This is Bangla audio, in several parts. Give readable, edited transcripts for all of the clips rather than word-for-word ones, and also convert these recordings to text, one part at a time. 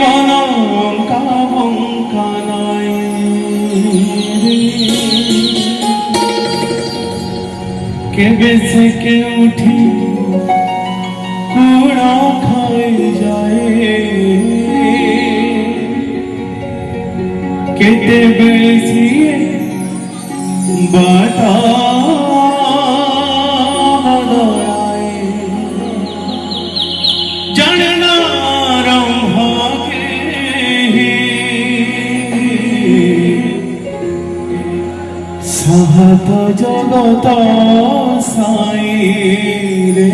জীবন বঙ্কা নাই কে বেছে কে উঠি কুড়া খাই যায় কেটে বেছি বাটা সাহাত জগত সাই রে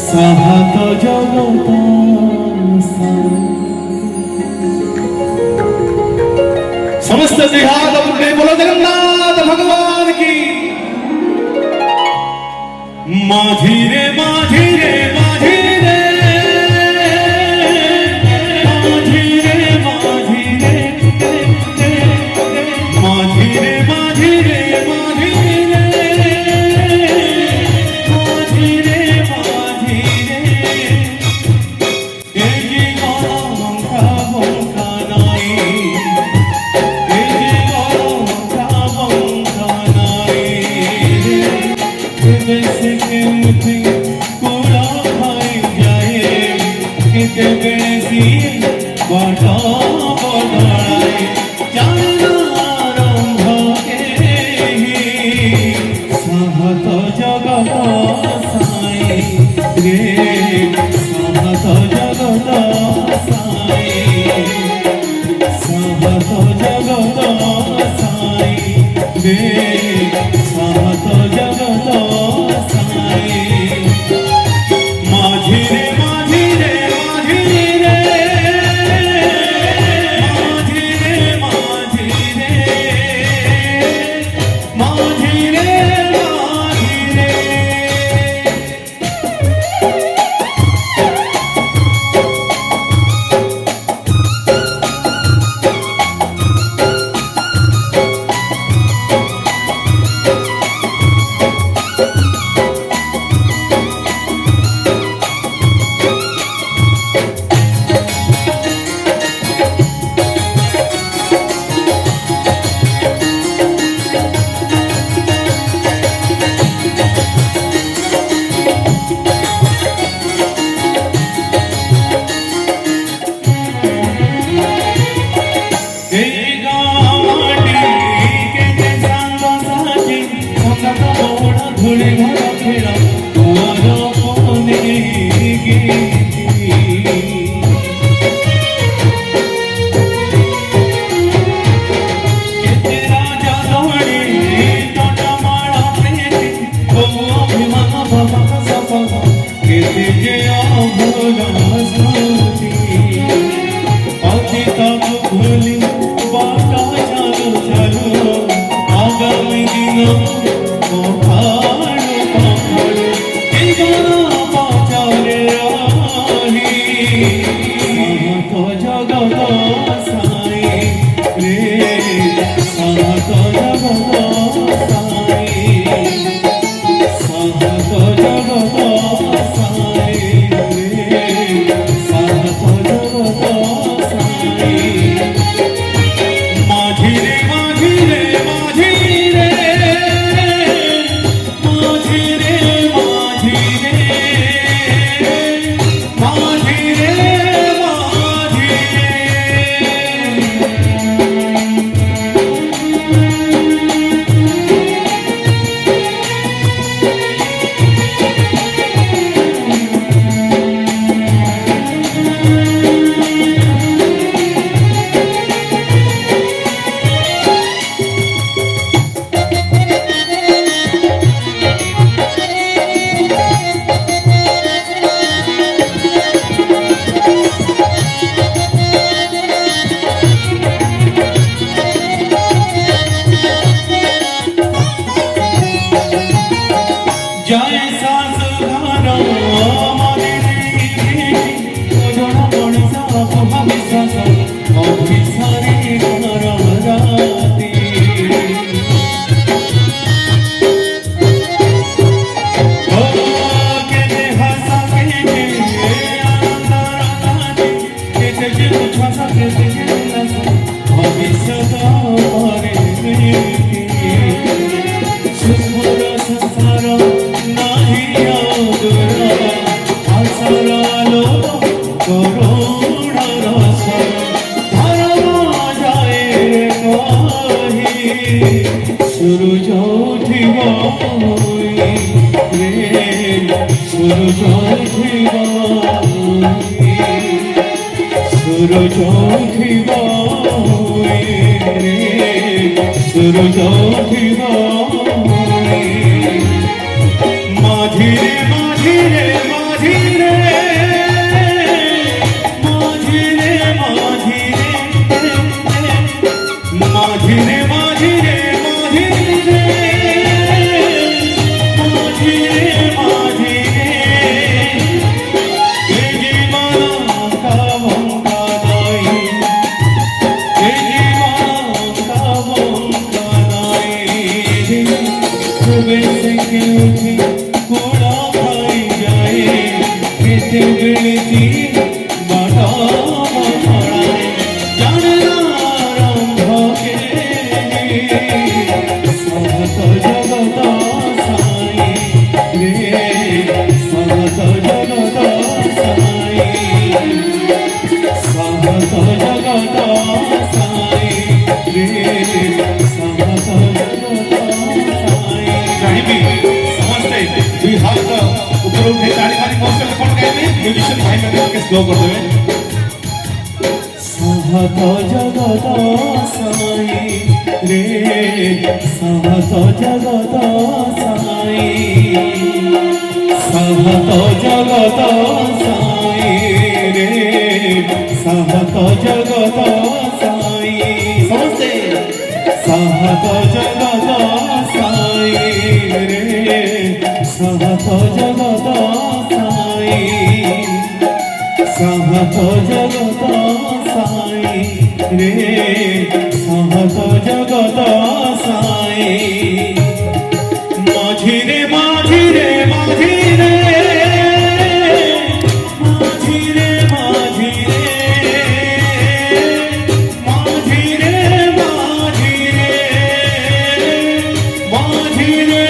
সাহাত জগত সাই समस्त जिहाद अपने बोलो जगन्नाथ भगवान की माझी रे माझी रे माझी रे माझी रे माझी रे माझी रे माझी रे माझी रे माझी रे माझी रे एकी बंका बंका नाई एकी बंका बंका नाई वैसे के मुझे पूरा खाई जाए किते बेसी बाटा बड़ाई जाना साहत जगत साई रे साहत जगत साई साहत जगत साई रे साहत जगत साई माझी रे माझी रे माझी रे माझी रे माझी रे माझी रे आगामी করুণ রস ধরা যায় রে কহি সূরজ উঠিব রে সূরজ উঠিব সূরজ উঠিব রে সূরজ উঠিব মাঝিরে মাঝিরে মাঝিরে মাঝিরে মাঝিরে মাঝিরে মাঝিরে মাঝিরে মাঝিরে এ জীবন কাবঙ্কা নাই এ জীবন কাবঙ্কা নাই সুবে থেকে উঠি কোড়া খাই যায় খেতে গেলেছি বাটা মারায় জানে না রঙ্গকে সহত জগত সাই রে সহত জগত সাই সহত জগত সাই রে সহত জগত সাই চাহিবি ସମସ୍ତେ ଦୁଇ ହାତ ଉପର ଉଠେଇ ତାଳି ମାରି ମୋ ସହିତ କ'ଣ ଗାଇବେ ମ୍ୟୁଜିସିଆନ ଭାଇମାନେ ଟିକେ ସ୍ଲୋ କରିଦେବେ ସହତ ଜଗତ ସାଇ ରେ ସହତ ଜଗତ ସାଇ ସହତ ଜଗତ ସାଇ ରେ ସହତ ଜଗତ ସାଇ ସମସ୍ତେ ସହତ ଜଗତ ସାଇ রে সহত জগত সাই সহত জগত সাই রে সহত জগত সাই মাঝিরে মাঝিরে মাঝিরে মাঝিরে মাঝিরে মাঝিরে মাঝিরে মাঝিরে